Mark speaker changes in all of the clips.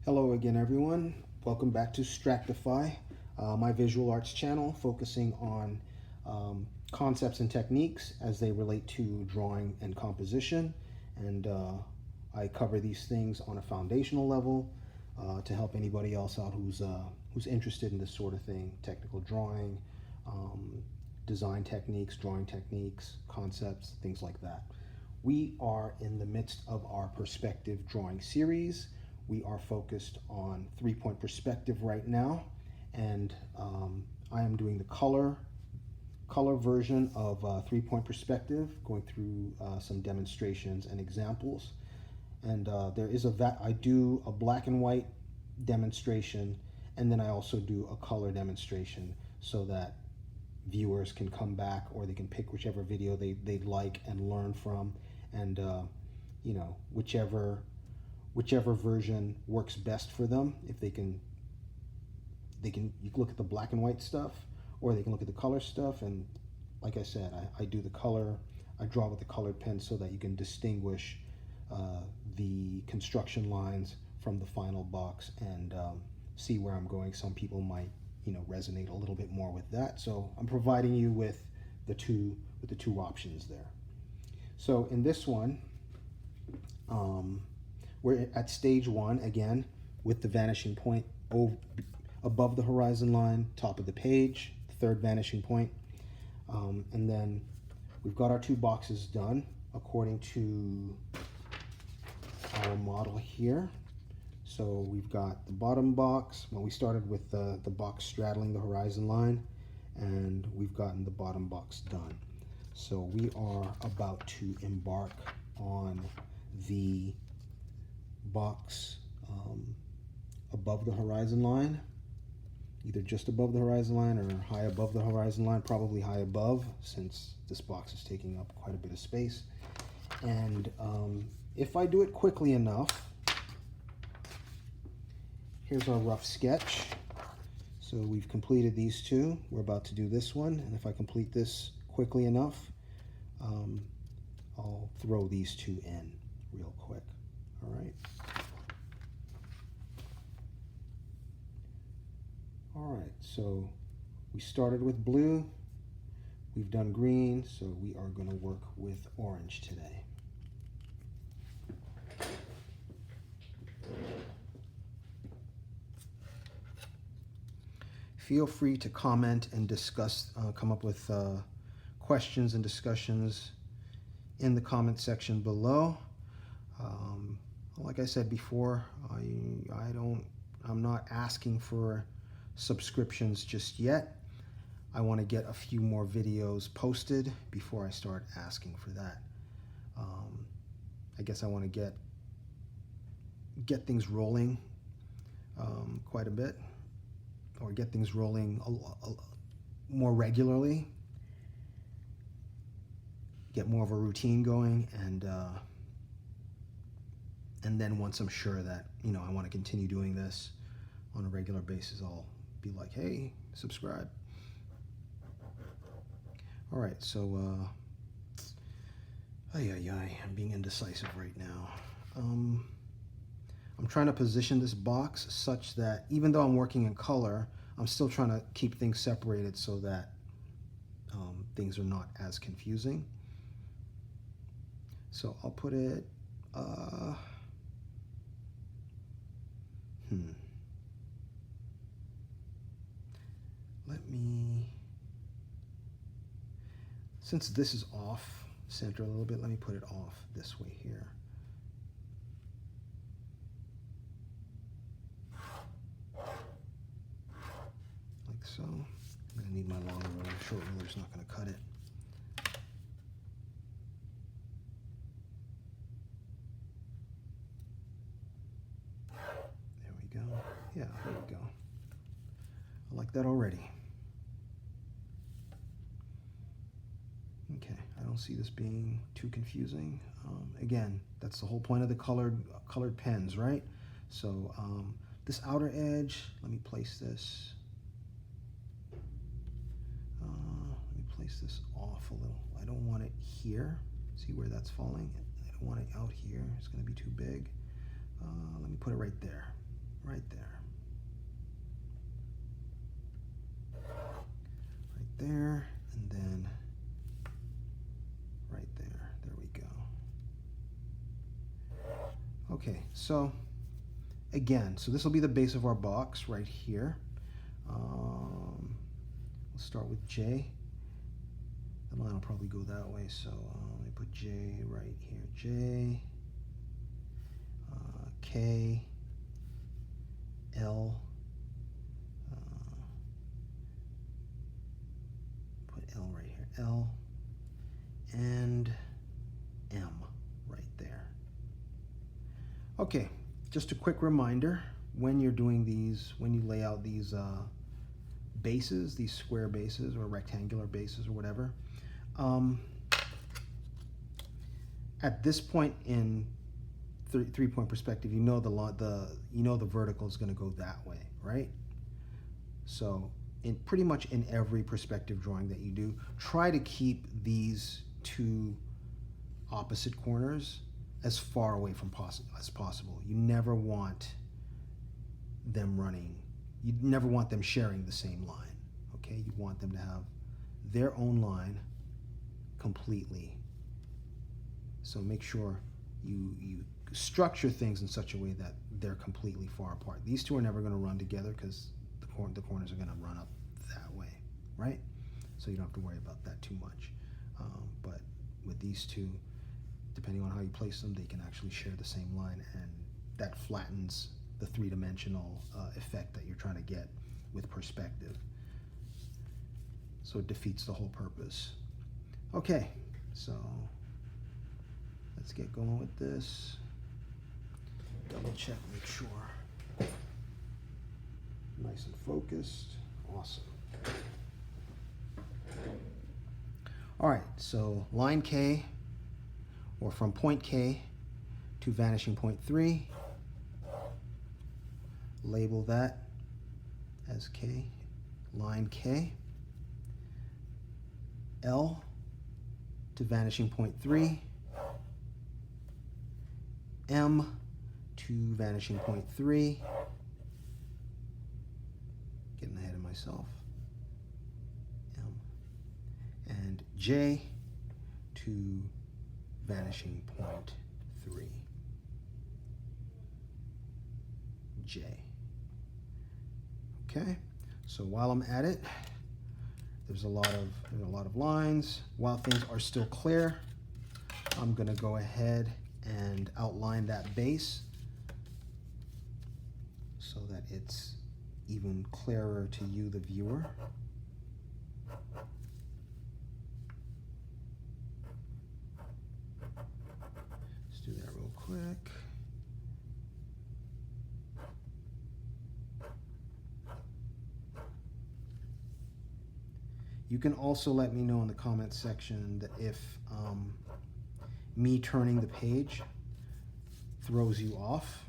Speaker 1: Hello again, everyone. Welcome back to Stractify, my visual arts channel focusing on concepts and techniques as they relate to drawing and composition. And I cover these things on a foundational level to help anybody else out who's interested in this sort of thing: technical drawing, design techniques, drawing techniques, concepts, things like that. We are in the midst of our perspective drawing series. We are focused on 3-point perspective right now, and I am doing the color version of 3-point perspective, going through some demonstrations and examples. And I do a black and white demonstration, and then I also do a color demonstration so that viewers can come back, or they can pick whichever video they'd like and learn from, and whichever version works best for them. If you can look at the black and white stuff, or they can look at the color stuff. And like I said, I do the color. I draw with the colored pen so that you can distinguish the construction lines from the final box and see where I'm going. Some people might resonate a little bit more with that, so I'm providing you with the two options there. So in this one, we're at stage 1 again, with the vanishing point above the horizon line, top of the page, third vanishing point. And then we've got our 2 boxes done according to our model here. So we've got the bottom box. Well, we started with the box straddling the horizon line, and we've gotten the bottom box done. So we are about to embark on the box above the horizon line, either just above the horizon line or high above the horizon line, probably high above, since this box is taking up quite a bit of space. And if I do it quickly enough, here's our rough sketch. So we've completed these 2. We're about to do this one, and if I complete this quickly enough, I'll throw these 2 in real quick. All right. All right, so we started with blue, we've done green, so we are going to work with orange today. Feel free to comment and discuss, come up with questions and discussions in the comment section below. Like I said before, I'm not asking for subscriptions just yet. I want to get a few more videos posted before I start asking for that. I guess I want to get things rolling quite a bit, or get things rolling more regularly, get more of a routine going, and then once I'm sure that I want to continue doing this on a regular basis, I'll be like, hey, subscribe. All right, so I'm being indecisive right now. I'm trying to position this box such that even though I'm working in color, I'm still trying to keep things separated so that things are not as confusing. So I'll put it since this is off center a little bit, let me put it off this way here. Like so. I'm going to need my long ruler. Short ruler's not going to cut it. There we go. Yeah, there we go. I like that already. Okay, I don't see this being too confusing. Again, that's the whole point of the colored pens, right? So this outer edge, let me place this. Let me place this off a little. I don't want it here. See where that's falling? I don't want it out here. It's going to be too big. Let me put it right there. right there. Right there, and then right there. There we go. Okay, so again, so this will be the base of our box right here. We'll start with J. The line will probably go that way, so let me put J right here. J, K, L, put L right here, L, and M right there. Okay, just a quick reminder, when you're doing these, when you lay out these bases, these square bases or rectangular bases or whatever, at this point in three-point perspective, you know the vertical is going to go that way, right? So in pretty much in every perspective drawing that you do, try to keep these two opposite corners as far away from as possible. You never want them running. You never want them sharing the same line. Okay, you want them to have their own line completely. So make sure you structure things in such a way that they're completely far apart. These two are never going to run together because the corners are going to run up that way, right? So you don't have to worry about that too much. But with these two, depending on how you place them, they can actually share the same line, and that flattens the three-dimensional effect that you're trying to get with perspective. So it defeats the whole purpose. Okay, so let's get going with this. Double check, make sure. Nice and focused. Awesome. All right, so line K, or from point K to vanishing point 3. Label that as K, line K. L to vanishing point 3. M to vanishing point 3. Getting ahead of myself. M. And J to vanishing point 3. J. Okay, so while I'm at it, there's a lot of lines. While things are still clear, I'm gonna go ahead and outline that base so that it's even clearer to you, the viewer. Let's do that real quick. You can also let me know in the comments section that if me turning the page throws you off,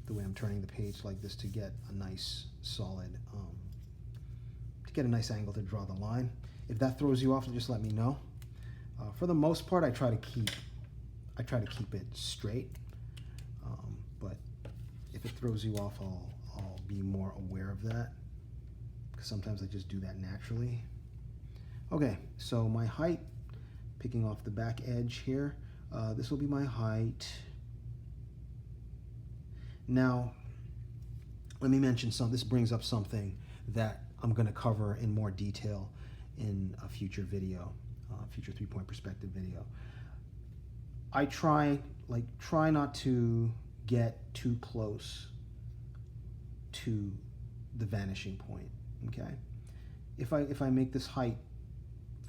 Speaker 1: the way I'm turning the page like this to get a nice solid, to get a nice angle to draw the line. If that throws you off, just let me know. For the most part, I try to keep it straight, but if it throws you off, I'll be more aware of that, because sometimes I just do that naturally. Okay, so my height, picking off the back edge here, this will be my height. Now, let me mention this brings up something that I'm gonna cover in more detail in a future video, future three-point perspective video. I try not to get too close to the vanishing point, okay? If I make this height,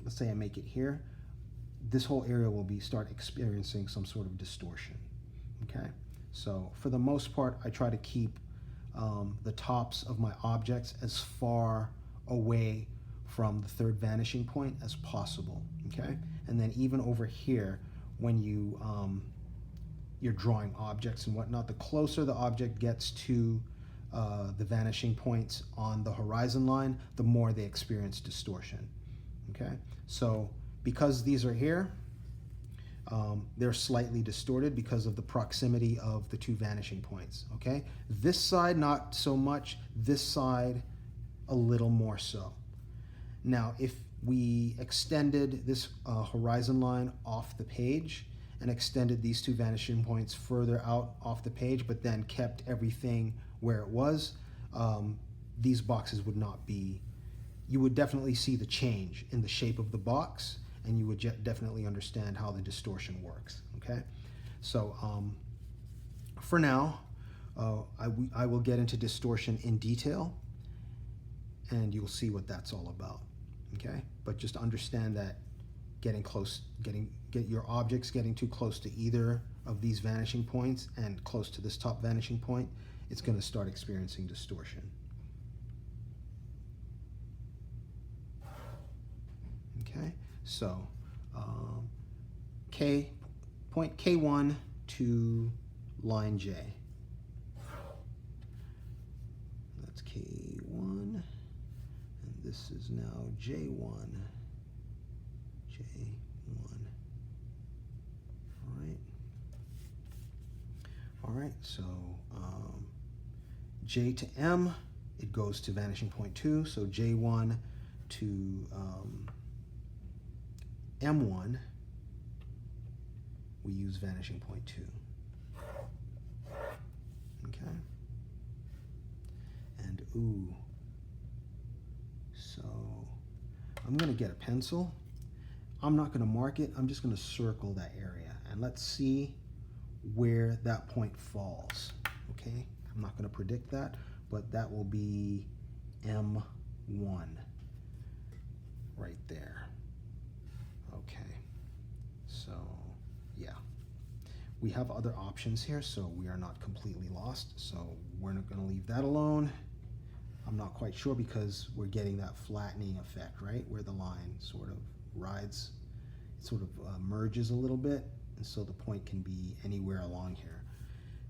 Speaker 1: let's say I make it here, this whole area will start experiencing some sort of distortion, okay? So for the most part, I try to keep the tops of my objects as far away from the third vanishing point as possible, okay? And then even over here, when you're drawing objects and whatnot, the closer the object gets to the vanishing points on the horizon line, the more they experience distortion. Okay, so because these are here, they're slightly distorted because of the proximity of the two vanishing points, okay? This side, not so much. This side, a little more so. Now, if we extended this horizon line off the page and extended these two vanishing points further out off the page, but then kept everything where it was, these boxes would not be, you would definitely see the change in the shape of the box, and you would definitely understand how the distortion works, okay? So for now, I will get into distortion in detail, and you'll see what that's all about, okay? But just understand that get your objects getting too close to either of these vanishing points and close to this top vanishing point, it's going to start experiencing distortion. Okay, so point K1 to line J. That's K1, and this is now J1. All right, so J to M, it goes to vanishing point 2, so J1 to M1, we use vanishing point 2. Okay. And ooh, so I'm going to get a pencil. I'm not going to mark it, I'm just going to circle that area, and let's see where that point falls, okay? I'm not going to predict that, but that will be M1 right there. Okay, so yeah, we have other options here, so we are not completely lost, so we're not going to leave that alone. I'm not quite sure because we're getting that flattening effect, right, where the line sort of rides, it sort of merges a little bit, and so the point can be anywhere along here,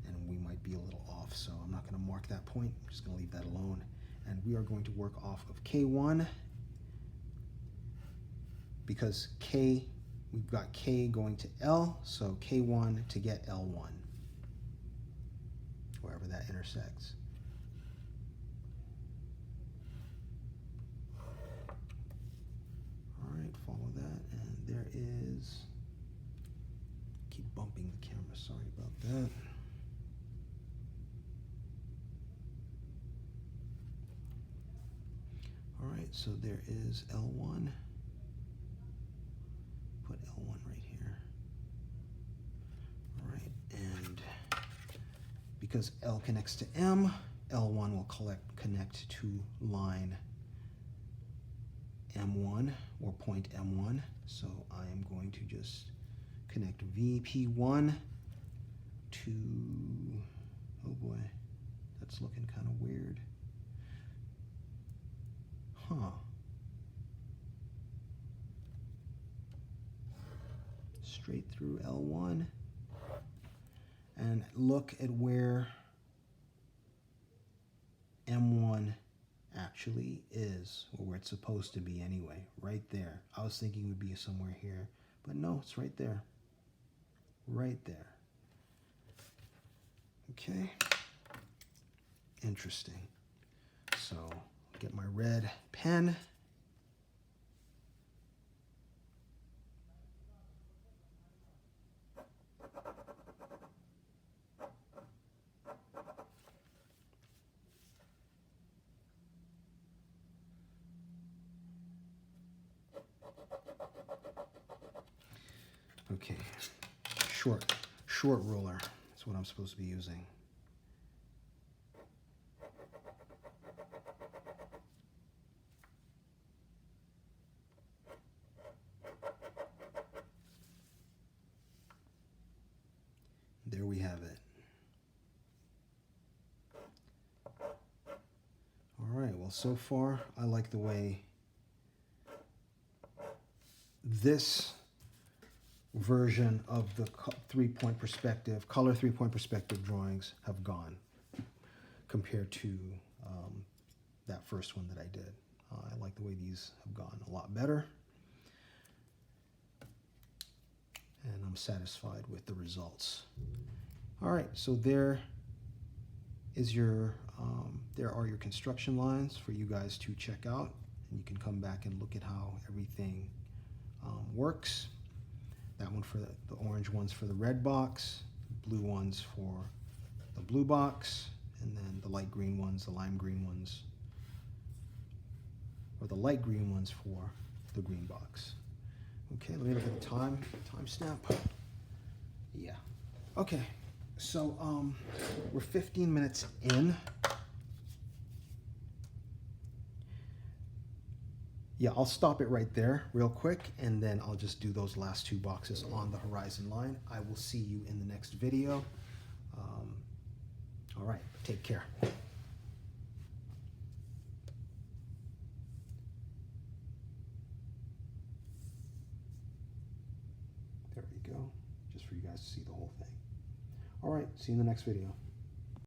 Speaker 1: and we might be a little off, so I'm not going to mark that point. I'm just going to leave that alone, and we are going to work off of K1 because K, we've got K going to L, so K1 to get L1, wherever that intersects. All right, follow that, and there is, keep bumping the camera, sorry about that. All right, so there is L1. Put L1 right here. All right, and because L connects to M, L1 will connect to line M1 or point M1. So I am going to just connect VP1 to, oh boy, that's looking kind of weird. Huh. Straight through L1. And look at where M1 actually is, or where it's supposed to be anyway, right there. I was thinking it would be somewhere here, but no, it's right there. Right there. Okay. Interesting. So, get my red pen. Okay, short ruler. That's what I'm supposed to be using. There we have it. All right, well, so far I like the way this version of the three-point perspective, color three-point perspective drawings have gone compared to that first one that I did. I like the way these have gone a lot better. and I'm satisfied with the results. All right, so there is your there are your construction lines for you guys to check out, and you can come back and look at how everything works. That one for the orange ones for the red box, blue ones for the blue box, and then the light green ones, the lime green ones, or the light green ones for the green box. Okay, let me look at the time stamp. Yeah. Okay, so we're 15 minutes in. Yeah, I'll stop it right there real quick, and then I'll just do those last two boxes on the horizon line. I will see you in the next video. All right, take care. There we go, just for you guys to see the whole thing. All right, see you in the next video.